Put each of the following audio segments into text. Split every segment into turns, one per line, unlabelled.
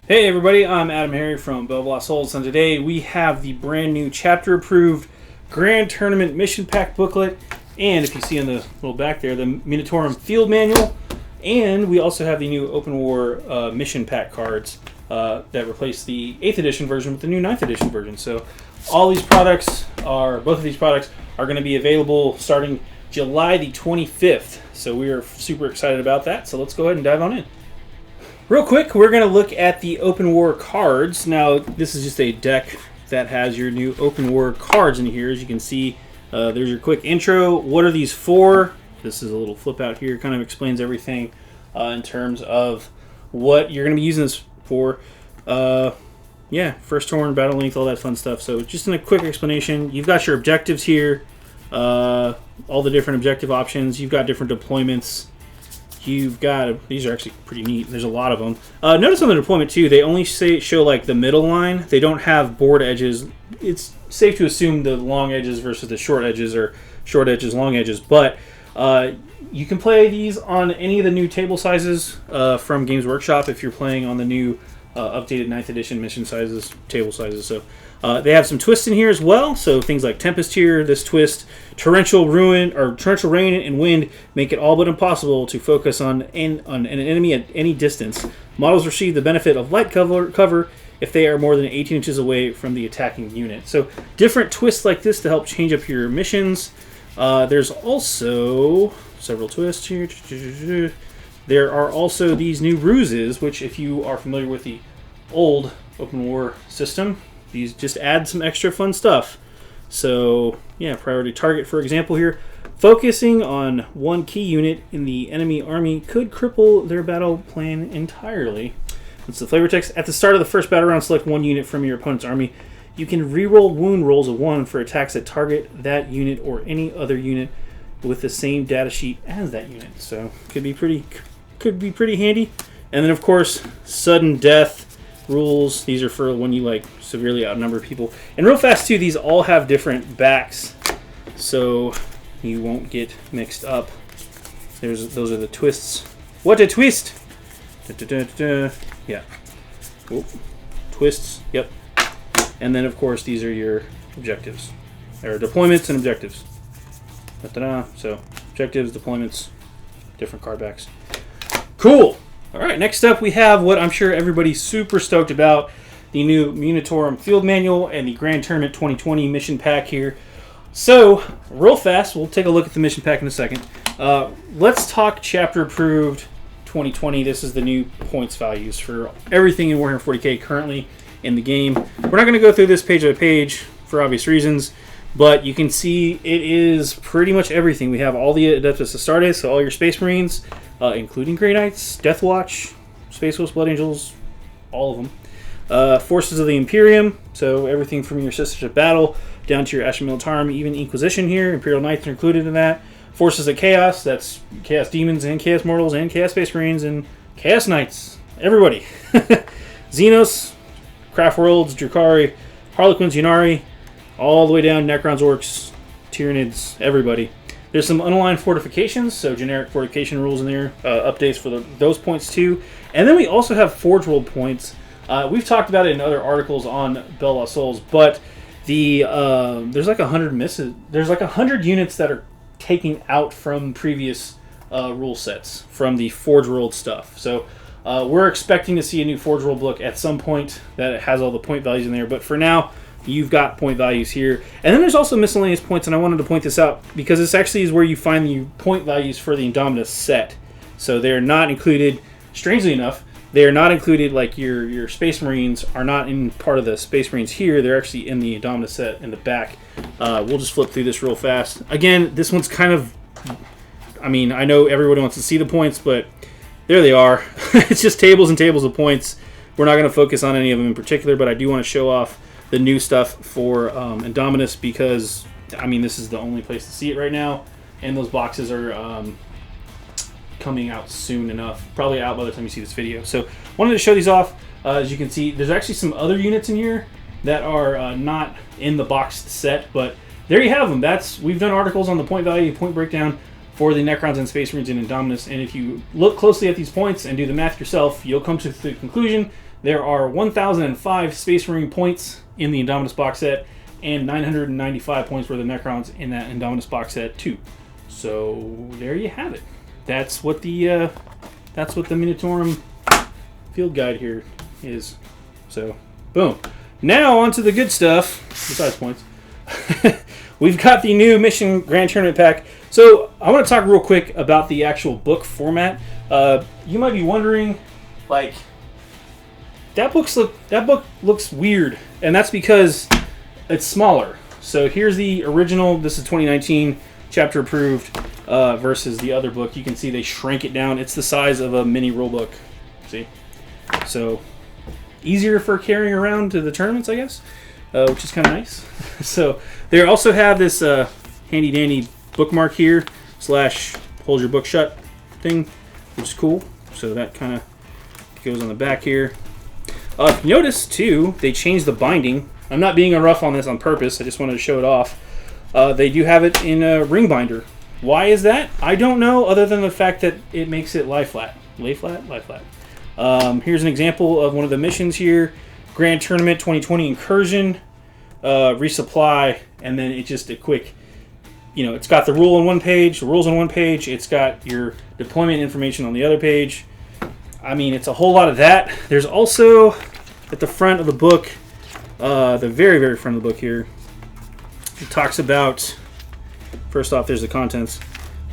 Hey everybody, I'm AdamHarry from BoLS, and today we have the brand new chapter-approved Grand Tournament Mission Pack booklet, and if you see on the little back there, the Munitorum Field Manual, and we also have the new Open War Mission Pack cards that replace the 8th edition version with the new 9th edition version. So both of these products are going to be available starting July the 25th, so we are super excited about that, so let's go ahead and dive on in. Real quick, we're going to look at the Open War cards. Now, this is just a deck that has your new Open War cards in here. As you can see, there's your quick intro. What are these for? This is a little flip out here. Kind of explains everything in terms of what you're going to be using this for. First turn, battle length, all that fun stuff. So just in a quick explanation, you've got your objectives here, all the different objective options. You've got different deployments. You've got, these are actually pretty neat. There's a lot of them. Notice on the deployment too, they only show like the middle line. They don't have board edges. It's safe to assume the long edges versus the short edges, or short edges, long edges. But you can play these on any of the new table sizes from Games Workshop if you're playing on the new updated 9th edition mission sizes, table sizes. So they have some twists in here as well. So things like Tempest here, this twist, torrential rain and wind make it all but impossible to focus on an enemy at any distance. Models receive the benefit of light cover if they are more than 18 inches away from the attacking unit. So different twists like this to help change up your missions. There's also several twists here. There are also these new ruses, which if you are familiar with the old Open War system, these just add some extra fun stuff. So yeah, priority target, for example here. Focusing on one key unit in the enemy army could cripple their battle plan entirely. That's the flavor text. At the start of the first battle round, select one unit from your opponent's army. You can reroll wound rolls of 1 for attacks that target that unit or any other unit with the same data sheet as that unit. So could be pretty handy. And then of course, sudden death rules. These are for when you like severely outnumber people. And real fast too, these all have different backs, so you won't get mixed up. Those are the twists. What a twist! Yeah. Oop. Twists. Yep. And then of course these are your objectives. There are deployments and objectives. So objectives, deployments, different card backs. Cool. All right, next up we have what I'm sure everybody's super stoked about, the new Munitorum Field Manual and the Grand Tournament 2020 Mission Pack here. So, real fast, we'll take a look at the Mission Pack in a second. Let's talk Chapter Approved 2020. This is the new points values for everything in Warhammer 40k currently in the game. We're not going to go through this page by page for obvious reasons, but you can see it is pretty much everything. We have all the Adeptus Astartes, so all your Space Marines, including Grey Knights, Death Watch, Space Wolves, Blood Angels, all of them. Forces of the Imperium, so everything from your Sisters of Battle down to your Ashen Munitorum, even Inquisition here. Imperial Knights are included in that. Forces of Chaos, that's Chaos Demons and Chaos Mortals and Chaos Space Marines and Chaos Knights. Everybody. Xenos, Craft Worlds, Drukhari, Harlequins, Yunari, all the way down Necrons, Orcs, Tyranids, everybody. There's some unaligned fortifications, so generic fortification rules in there, updates for those points too. And then we also have Forge World points. We've talked about it in other articles on BoLS, but there's like 100 misses. There's like 100 units that are taken out from previous rule sets from the Forge World stuff. So we're expecting to see a new Forge World book at some point that has all the point values in there. But for now, you've got point values here. And then there's also miscellaneous points, and I wanted to point this out because this actually is where you find the point values for the Indominus set. So they're not included, strangely enough, they are not included, like your Space Marines are not in part of the Space Marines here. They're actually in the Indominus set in the back. We'll just flip through this real fast. Again, this one's kind of, I mean, I know everybody wants to see the points, but there they are. It's just tables and tables of points. We're not going to focus on any of them in particular, but I do want to show off the new stuff for Indominus because, I mean, this is the only place to see it right now, and those boxes are coming out soon enough, probably out by the time you see this video. So wanted to show these off. As you can see, there's actually some other units in here that are not in the boxed set, but there you have them. We've done articles on the point value, point breakdown for the Necrons and Space Marines in Indominus, and if you look closely at these points and do the math yourself, you'll come to the conclusion There are 1,005 Space Marine points in the Indominus box set, and 995 points worth of Necrons in that Indominus box set too. So there you have it. That's what the Munitorum field guide here is. So boom. Now on to the good stuff. Besides points, we've got the new Mission Grand Tournament pack. So I want to talk real quick about the actual book format. You might be wondering, like, that book looks weird, and that's because it's smaller. So here's the original. This is 2019 chapter approved versus the other book. You can see they shrank it down. It's the size of a mini rule book. See, so easier for carrying around to the tournaments, I guess, which is kind of nice. So they also have this handy dandy bookmark here / hold your book shut thing, which is cool. So that kind of goes on the back here. If you notice too, they changed the binding. I'm not being rough on this on purpose. I just wanted to show it off. They do have it in a ring binder. Why is that? I don't know, other than the fact that it makes it lie flat. Lay flat? Lie flat. Here's an example of one of the missions here. Grand Tournament 2020 Incursion. Resupply. And then it's just a quick, it's got the rule on one page, the rules on one page. It's got your deployment information on the other page. I mean, it's a whole lot of that. There's also, at the front of the book, the very, very front of the book here, it talks about, first off, there's the contents.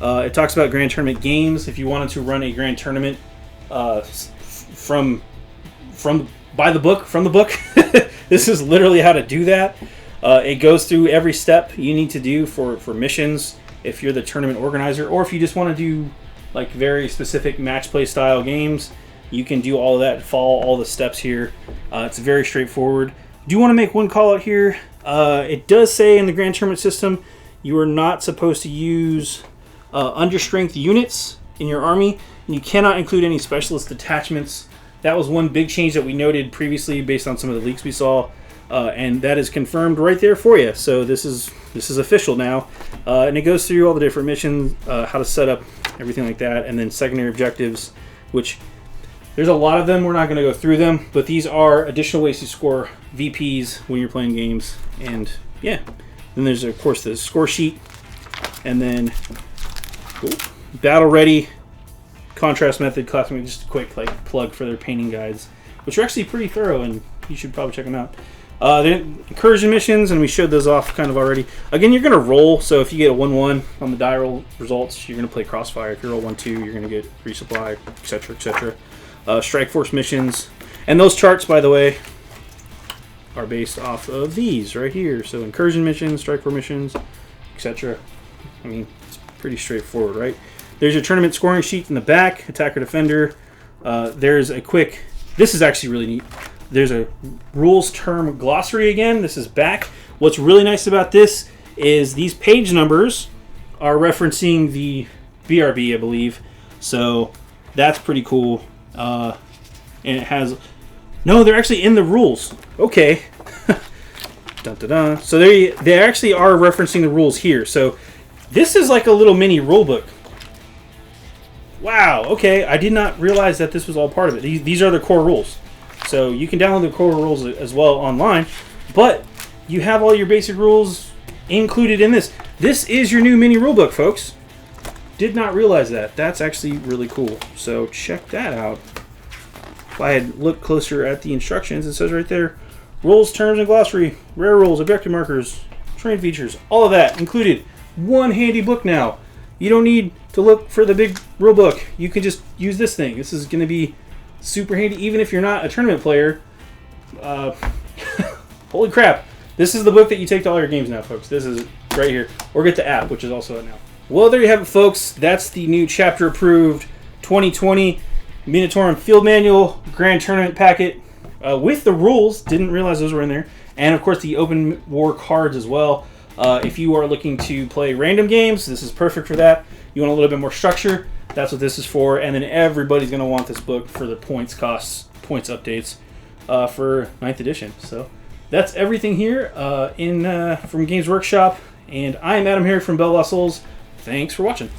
It talks about Grand Tournament games. If you wanted to run a Grand Tournament from the book, this is literally how to do that. It goes through every step you need to do for missions if you're the tournament organizer, or if you just want to do like very specific match play style games, you can do all of that, follow all the steps here. It's very straightforward. Do want to make one call out here. It does say in the Grand Tournament system you are not supposed to use understrength units in your army, and you cannot include any specialist detachments. That was one big change that we noted previously based on some of the leaks we saw, and that is confirmed right there for you. So this is official now, and it goes through all the different missions, how to set up everything like that, and then secondary objectives, which there's a lot of them. We're not going to go through them, but these are additional ways to score VPs when you're playing games. And yeah, then there's of course the score sheet, and then battle ready, contrast method, class. Just a quick plug for their painting guides, which are actually pretty thorough, and you should probably check them out. The incursion missions, and we showed those off kind of already. Again, you're going to roll, so if you get a 1-1 on the die roll results, you're going to play Crossfire. If you roll 1-2, you're going to get Resupply, etc., etc. Strike Force missions. And those charts, by the way, are based off of these right here. So incursion missions, Strike Force missions, etc. I mean, it's pretty straightforward, right? There's your tournament scoring sheet in the back, attacker, defender. There's a quick, this is actually really neat. There's a rules term glossary again. This is back. What's really nice about this is these page numbers are referencing the BRB, I believe. So that's pretty cool. And it has, no, they're actually in the rules. Okay. Dun, dun, dun. So they actually are referencing the rules here. So this is like a little mini rule book. Wow. Okay. I did not realize that this was all part of it. These are the core rules. So you can download the core rules as well online, but you have all your basic rules included in this. This is your new mini rulebook, folks. Did not realize that. That's actually really cool. So check that out. If I had looked closer at the instructions, it says right there, rules, terms, and glossary, rare rules, objective markers, terrain features, all of that included. One handy book now. You don't need to look for the big rulebook. You can just use this thing. This is going to be super handy, even if you're not a tournament player. Holy crap. This is the book that you take to all your games now, folks. This is right here. Or get the app, which is also out now. Well, there you have it, folks. That's the new chapter approved 2020 Munitorum Field Manual Grand Tournament Packet with the rules. Didn't realize those were in there. And, of course, the open war cards as well. If you are looking to play random games, this is perfect for that. You want a little bit more structure, that's what this is for. And then everybody's going to want this book for the points costs, points updates for 9th edition. So that's everything here from Games Workshop. And I am AdamHarry from BoLS. Thanks for watching.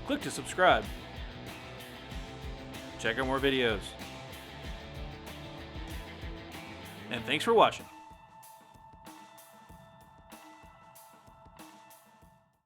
Click to subscribe. Check out more videos. And thanks for watching.